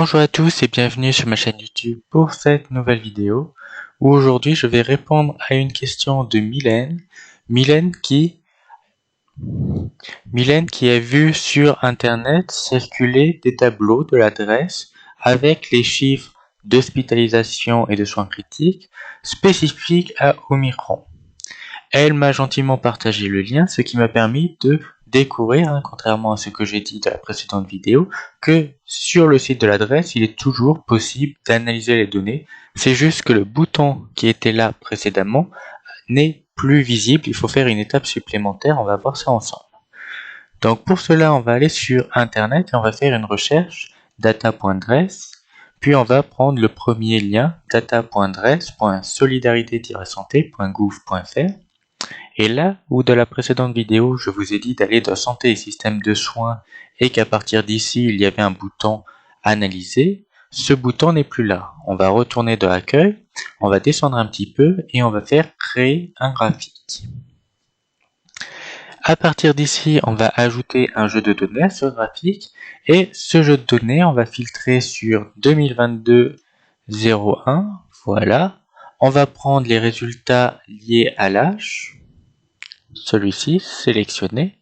Bonjour à tous et bienvenue sur ma chaîne YouTube pour cette nouvelle vidéo où aujourd'hui je vais répondre à une question de Mylène. Mylène qui a vu sur internet circuler des tableaux de l'adresse avec les chiffres d'hospitalisation et de soins critiques spécifiques à Omicron. Elle m'a gentiment partagé le lien, ce qui m'a permis de découvrir, contrairement à ce que j'ai dit dans la précédente vidéo, que sur le site de l'adresse, il est toujours possible d'analyser les données. C'est juste que le bouton qui était là précédemment n'est plus visible. Il faut faire une étape supplémentaire. On va voir ça ensemble. Donc pour cela, on va aller sur Internet et on va faire une recherche data.dress. Puis on va prendre le premier lien data.dress.solidarité-santé.gouv.fr. Et là où dans la précédente vidéo je vous ai dit d'aller dans santé et système de soins et qu'à partir d'ici il y avait un bouton analyser, ce bouton n'est plus là. On va retourner dans l'accueil, on va descendre un petit peu et on va faire créer un graphique. À partir d'ici on va ajouter un jeu de données à ce graphique et ce jeu de données on va filtrer sur 2022-01, voilà. On va prendre les résultats liés à l'âge. Celui-ci sélectionné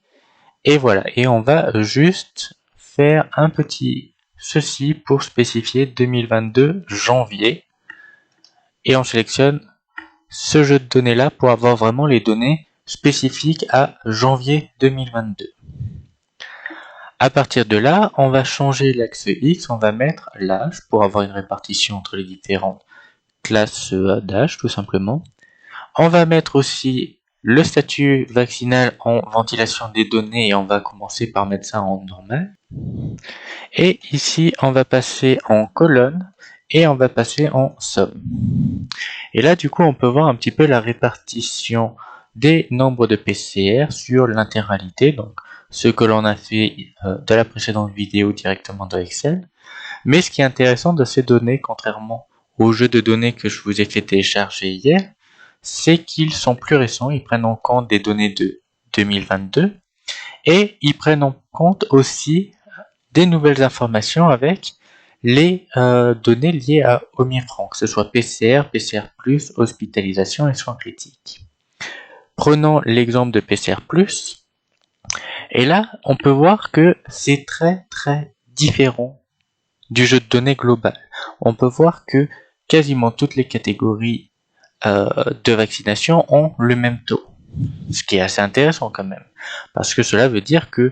et voilà, et on va juste faire un petit ceci pour spécifier 2022 janvier et on sélectionne ce jeu de données là pour avoir vraiment les données spécifiques à janvier 2022. À partir de là, on va changer l'axe X, on va mettre l'âge pour avoir une répartition entre les différentes classes d'âge tout simplement. On va mettre aussi le statut vaccinal en ventilation des données et on va commencer par mettre ça en normal. Et ici, on va passer en colonne et on va passer en somme. Et là, du coup, on peut voir un petit peu la répartition des nombres de PCR sur l'intégralité. Donc, ce que l'on a fait dans la précédente vidéo directement dans Excel. Mais ce qui est intéressant de ces données, contrairement au jeu de données que je vous ai fait télécharger hier, c'est qu'ils sont plus récents, ils prennent en compte des données de 2022 et ils prennent en compte aussi des nouvelles informations avec les données liées à Omicron, que ce soit PCR, PCR+, hospitalisation et soins critiques. Prenons l'exemple de PCR+, et là on peut voir que c'est très différent du jeu de données global. On peut voir que quasiment toutes les catégories de vaccination ont le même taux. Ce qui est assez intéressant quand même. Parce que cela veut dire que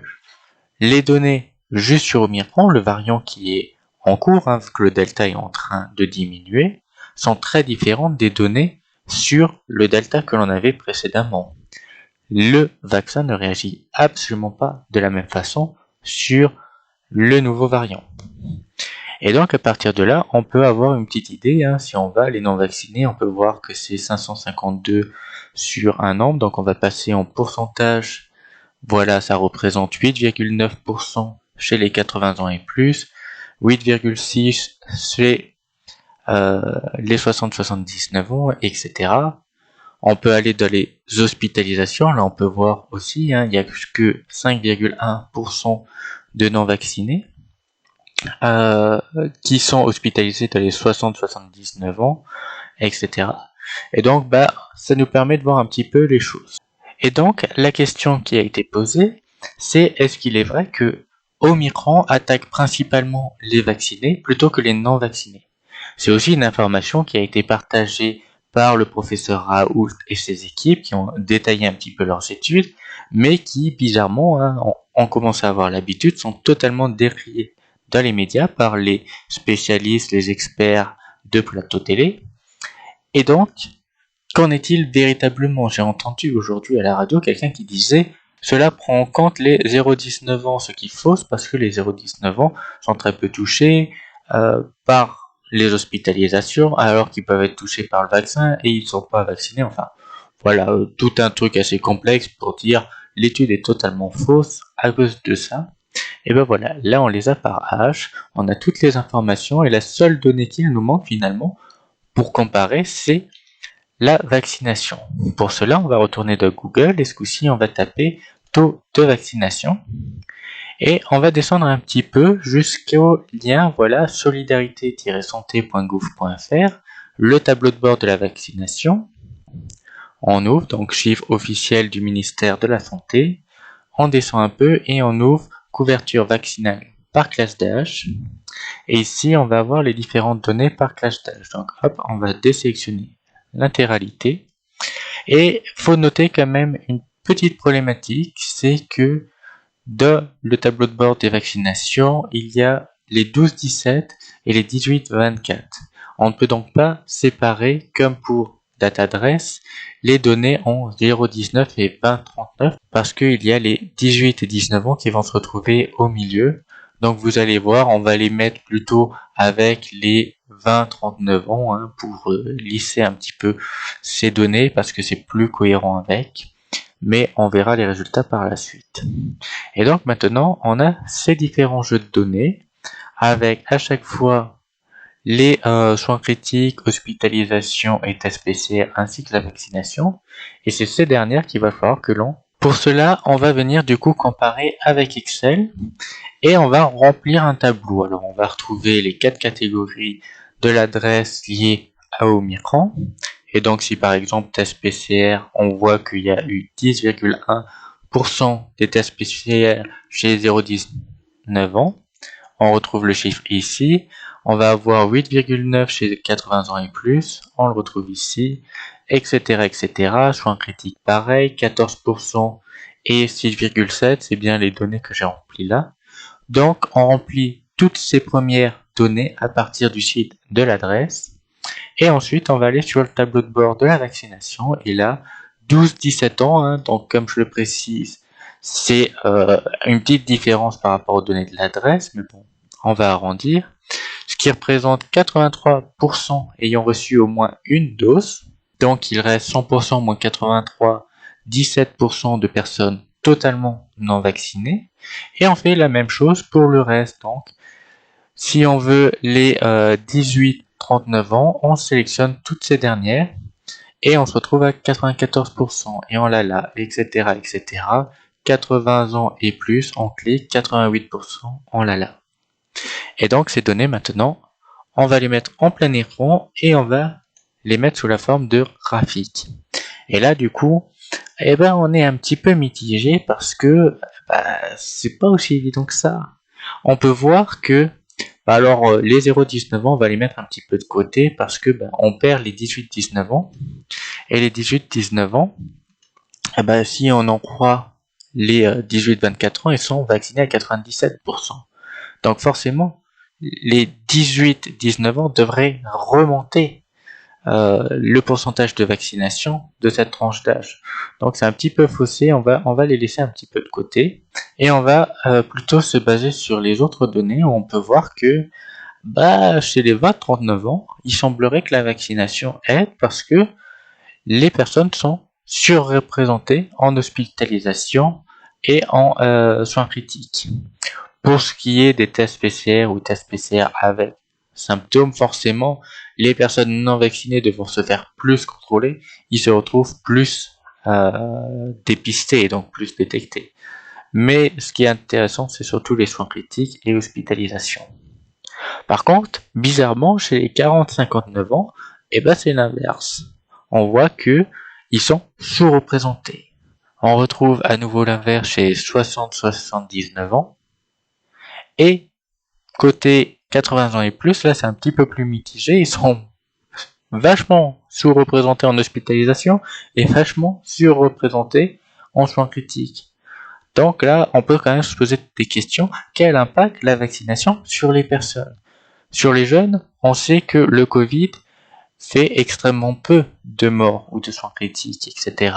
les données juste sur Omicron, le variant qui est en cours, vu que le delta est en train de diminuer, sont très différentes des données sur le delta que l'on avait précédemment. Le vaccin ne réagit absolument pas de la même façon sur le nouveau variant. Et donc à partir de là, on peut avoir une petite idée, si on va les non vaccinés, on peut voir que c'est 552 sur un nombre, donc on va passer en pourcentage, voilà, ça représente 8,9% chez les 80 ans et plus, 8,6% chez les 60-79 ans, etc. On peut aller dans les hospitalisations, là on peut voir aussi, il n'y a que 5,1% de non vaccinés. Qui sont hospitalisés dans les 60-79 ans, etc. Et donc, ça nous permet de voir un petit peu les choses. Et donc, la question qui a été posée, c'est est-ce qu'il est vrai que Omicron attaque principalement les vaccinés plutôt que les non vaccinés? C'est aussi une information qui a été partagée par le professeur Raoult et ses équipes qui ont détaillé un petit peu leurs études, mais qui, bizarrement, on commence à avoir l'habitude, sont totalement décriées dans les médias par les spécialistes, les experts de plateau télé. Et donc, qu'en est-il véritablement? J'ai entendu aujourd'hui à la radio quelqu'un qui disait cela prend en compte les 0,19 ans, ce qui est fausse parce que les 0,19 ans sont très peu touchés par les hospitalisations alors qu'ils peuvent être touchés par le vaccin et ils ne sont pas vaccinés. Enfin, voilà, tout un truc assez complexe pour dire l'étude est totalement fausse à cause de ça. Et ben voilà, là on les a par âge, on a toutes les informations et la seule donnée qu'il nous manque finalement pour comparer, c'est la vaccination. Pour cela, on va retourner dans Google et ce coup-ci, on va taper taux de vaccination. Et on va descendre un petit peu jusqu'au lien, voilà, solidarité-santé.gouv.fr, le tableau de bord de la vaccination. On ouvre, donc chiffre officiel du ministère de la Santé. On descend un peu et on ouvre couverture vaccinale par classe d'âge. Et ici, on va avoir les différentes données par classe d'âge. Donc hop, on va désélectionner l'intégralité. Et faut noter quand même une petite problématique, c'est que dans le tableau de bord des vaccinations, il y a les 12-17 et les 18-24. On ne peut donc pas séparer, comme pour date adresse, les données en 0,19 et 20,39 parce qu'il y a les 18 et 19 ans qui vont se retrouver au milieu. Donc vous allez voir, on va les mettre plutôt avec les 20-39 ans pour lisser un petit peu ces données parce que c'est plus cohérent avec. Mais on verra les résultats par la suite. Et donc maintenant, on a ces différents jeux de données avec à chaque fois les soins critiques, hospitalisation et tests PCR ainsi que la vaccination. Et c'est ces dernières qu'il va falloir que l'on... Pour cela, on va venir du coup comparer avec Excel et on va remplir un tableau. Alors on va retrouver les 4 catégories de l'adresse liée à Omicron. Et donc si par exemple test PCR, on voit qu'il y a eu 10,1% des tests PCR chez les 0,19 ans, on retrouve le chiffre ici. On va avoir 8,9 chez les 80 ans et plus, on le retrouve ici, etc. etc. Soins critiques pareil, 14% et 6,7, c'est bien les données que j'ai remplies là. Donc on remplit toutes ces premières données à partir du site de l'adresse. Et ensuite, on va aller sur le tableau de bord de la vaccination. Et là, 12-17 ans, donc comme je le précise, c'est une petite différence par rapport aux données de l'adresse, mais bon, on va arrondir. Ce qui représente 83% ayant reçu au moins une dose. Donc il reste 100% moins 83, 17% de personnes totalement non vaccinées. Et on fait la même chose pour le reste. Donc, si on veut les 18-39 ans, on sélectionne toutes ces dernières et on se retrouve à 94%. Et on l'a là, etc., etc. 80 ans et plus, on clique, 88%, on l'a là. Et donc ces données maintenant, on va les mettre en plein écran et on va les mettre sous la forme de graphique. Et là du coup, on est un petit peu mitigé parce que c'est pas aussi évident que ça. On peut voir que alors les 0-19 ans, on va les mettre un petit peu de côté parce que on perd les 18-19 ans. Et les 18-19 ans, si on en croit les 18-24 ans, ils sont vaccinés à 97%. Donc forcément, les 18-19 ans devraient remonter le pourcentage de vaccination de cette tranche d'âge. Donc c'est un petit peu faussé, on va les laisser un petit peu de côté et on va plutôt se baser sur les autres données où on peut voir que chez les 20-39 ans, il semblerait que la vaccination aide parce que les personnes sont surreprésentées en hospitalisation et en soins critiques. Pour ce qui est des tests PCR ou tests PCR avec symptômes, forcément, les personnes non vaccinées devront se faire plus contrôler, ils se retrouvent plus dépistés et donc plus détectés. Mais ce qui est intéressant, c'est surtout les soins critiques et hospitalisation. Par contre, bizarrement, chez les 40-59 ans, c'est l'inverse. On voit que ils sont sous-représentés. On retrouve à nouveau l'inverse chez les 60-79 ans. Et côté 80 ans et plus, là c'est un petit peu plus mitigé. Ils sont vachement sous-représentés en hospitalisation et vachement sur-représentés en soins critiques. Donc là, on peut quand même se poser des questions. Quel impact la vaccination sur les personnes ? Sur les jeunes, on sait que le Covid fait extrêmement peu de morts ou de soins critiques, etc.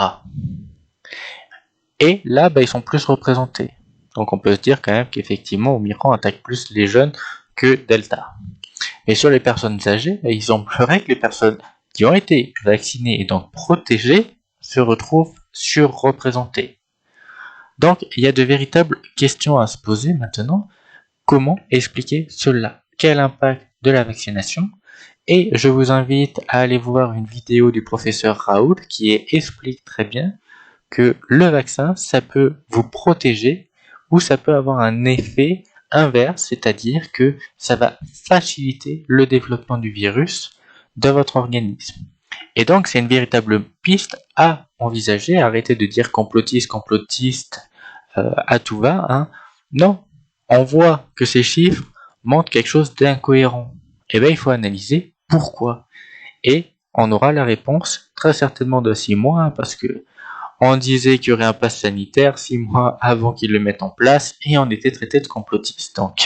Et là, ils sont plus représentés. Donc on peut se dire quand même qu'effectivement, Omicron attaque plus les jeunes que Delta. Et sur les personnes âgées, il semblerait que les personnes qui ont été vaccinées et donc protégées se retrouvent surreprésentées. Donc il y a de véritables questions à se poser maintenant. Comment expliquer cela ? Quel impact de la vaccination ? Et je vous invite à aller voir une vidéo du professeur Raoult qui explique très bien que le vaccin, ça peut vous protéger ou ça peut avoir un effet inverse, c'est-à-dire que ça va faciliter le développement du virus dans votre organisme. Et donc c'est une véritable piste à envisager. Arrêtez de dire complotiste, complotiste à tout va. Hein. Non, on voit que ces chiffres montrent quelque chose d'incohérent. Et bien il faut analyser pourquoi. Et on aura la réponse très certainement dans 6 mois, hein, parce que on disait qu'il y aurait un pass sanitaire 6 mois avant qu'ils le mettent en place et on était traité de complotiste. Donc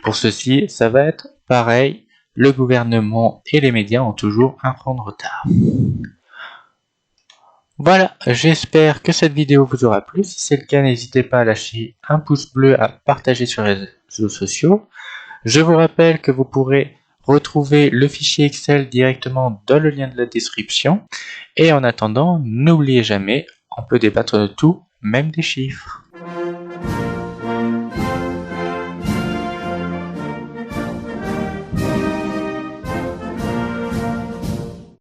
pour ceci, ça va être pareil. Le gouvernement et les médias ont toujours un cran de retard. Voilà, j'espère que cette vidéo vous aura plu. Si c'est le cas, n'hésitez pas à lâcher un pouce bleu, à partager sur les réseaux sociaux. Je vous rappelle que vous pourrez retrouver le fichier Excel directement dans le lien de la description. Et en attendant, n'oubliez jamais, on peut débattre de tout, même des chiffres.